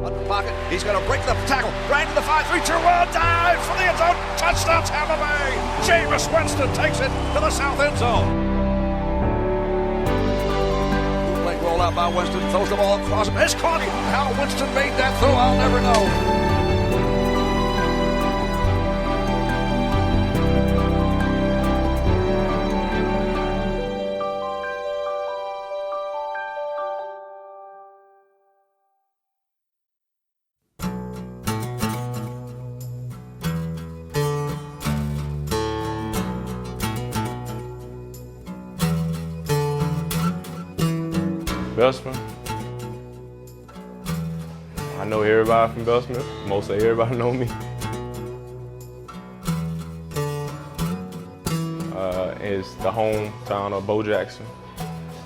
Up the pocket, he's going to break the tackle, right to the 5-3-2-1, dive for the end zone, touchdown Tampa Bay! Jameis Winston takes it to the south end zone. Bootleg roll out by Winston, throws the ball across him, it's caught him. How Winston made that throw, I'll never know. Bessemer. I know everybody from Bessemer. Most of everybody know me. It's the hometown of Bo Jackson.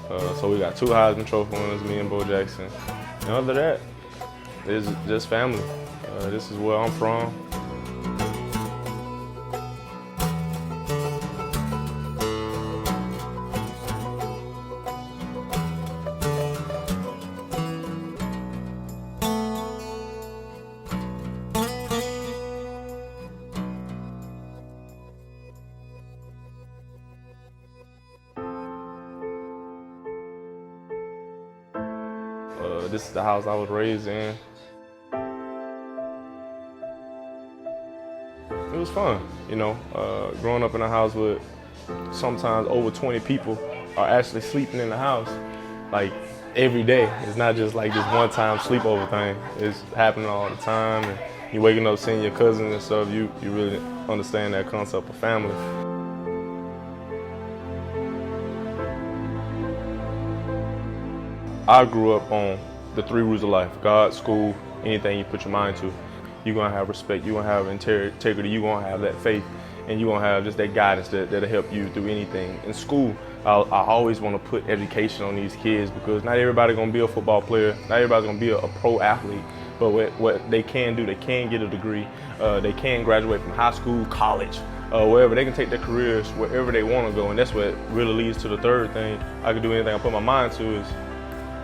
So we got 2 Heisman Trophy winners, me and Bo Jackson. And other than that, it's just family. This is where I'm from. This is the house I was raised in. It was fun, you know, growing up in a house with sometimes over 20 people are actually sleeping in the house, like every day. It's not just like this one-time sleepover thing. It's happening all the time, and you're waking up seeing your cousins and stuff. You really understand that concept of family. I grew up on the 3 rules of life: God, school, anything you put your mind to. You're gonna have respect, you're gonna have integrity, you're gonna have that faith, and you're gonna have just that guidance that'll help you through anything. In school, I always wanna put education on these kids, because not everybody's gonna be a football player, not everybody's gonna be a pro athlete, but what they can do, they can get a degree, they can graduate from high school, college, wherever. They can take their careers wherever they wanna go, and that's what really leads to the third thing. I can do anything I put my mind to is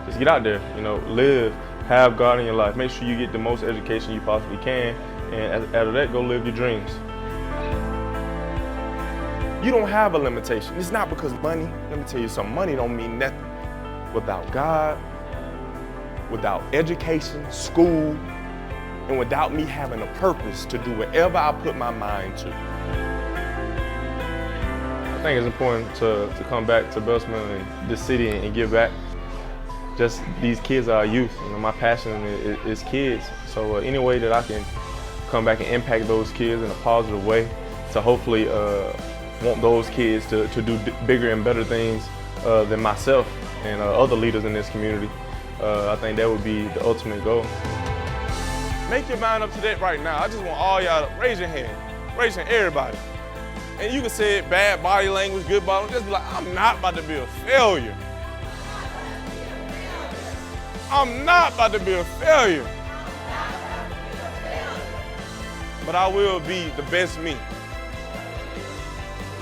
just get out there, you know, live, have God in your life. Make sure you get the most education you possibly can, and out of that, go live your dreams. You don't have a limitation. It's not because money, let me tell you something, money don't mean nothing. Without God, without education, school, and without me having a purpose to do whatever I put my mind to. I think it's important to come back to Bessemer and this city and give back. Just these kids are our youth. You know, my passion is kids. So any way that I can come back and impact those kids in a positive way, to hopefully want those kids to do bigger and better things than myself and other leaders in this community, I think that would be the ultimate goal. Make your mind up to that right now. I just want all y'all to raise your hand. Raise your hand, everybody. And you can say it, bad body language, good body, just be like, I'm not about to be a failure. I'm not about to be a failure. But I will be the best me.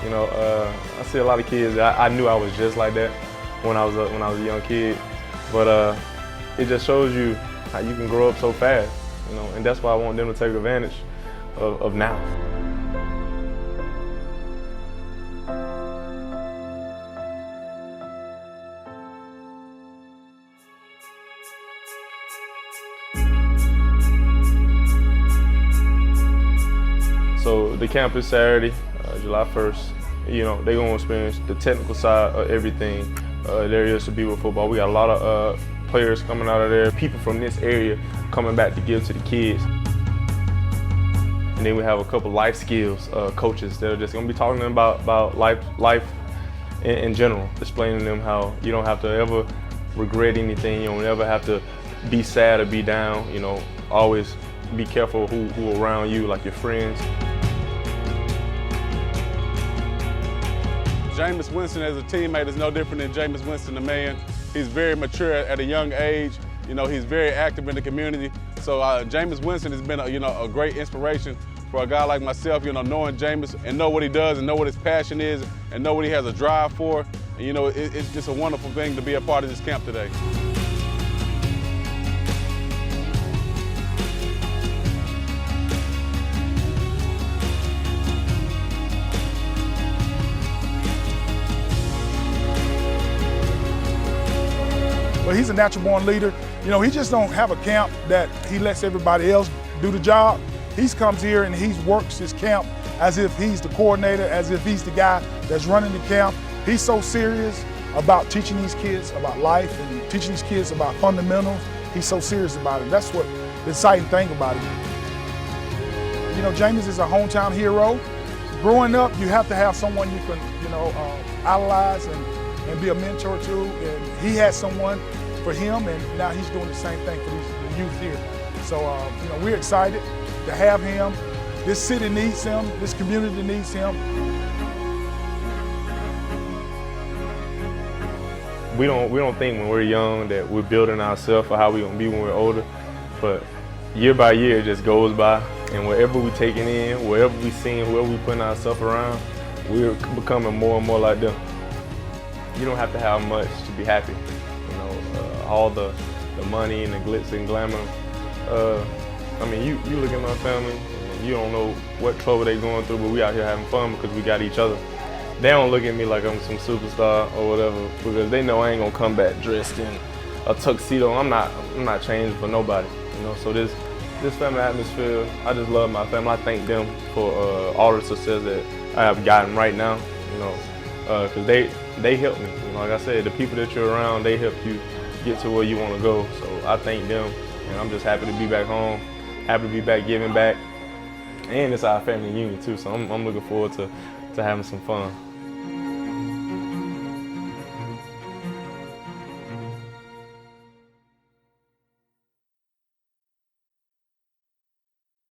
You know, I see a lot of kids. I knew I was just like that when I was a young kid. But it just shows you how you can grow up so fast. You know, and that's why I want them to take advantage of now. So the camp is Saturday, July 1st. You know, they're gonna experience the technical side of everything there is to be with football. We got a lot of players coming out of there, people from this area coming back to give to the kids. And then we have a couple life skills coaches that are just gonna be talking to them about life in general, explaining to them how you don't have to ever regret anything, you don't ever have to be sad or be down, you know, always be careful who around you, like your friends. Jameis Winston as a teammate is no different than Jameis Winston the man. He's very mature at a young age. You know, he's very active in the community. So Jameis Winston has been a great inspiration for a guy like myself, you know, knowing Jameis and know what he does and know what his passion is and know what he has a drive for. And, you know, it's just a wonderful thing to be a part of this camp today. he's a natural born leader. You know, he just don't have a camp that he lets everybody else do the job. He comes here and he works his camp as if he's the coordinator, as if he's the guy that's running the camp. He's so serious about teaching these kids about life and teaching these kids about fundamentals. He's so serious about it. That's what the exciting thing about it. You know, Jameis is a hometown hero. Growing up, you have to have someone you can, idolize and be a mentor to. And he had someone for him, and now he's doing the same thing for the youth here. So, we're excited to have him. This city needs him. This community needs him. We don't think when we're young that we're building ourselves for how we're gonna be when we're older, but year by year it just goes by, and wherever we taking in, wherever we seeing, whoever we putting ourselves around, we're becoming more and more like them. You don't have to have much to be happy. All the money and the glitz and glamour. You look at my family, and you don't know what trouble they going through, but we out here having fun because we got each other. They don't look at me like I'm some superstar or whatever, because they know I ain't gonna come back dressed in a tuxedo. I'm not changing for nobody. So this family atmosphere, I just love my family. I thank them for all the success that I have gotten right now. Because they help me. Like I said, the people that you're around, they help you get to where you want to go. So I thank them, and I'm just happy to be back home, happy to be back giving back, and it's our family union too. So I'm looking forward to having some fun.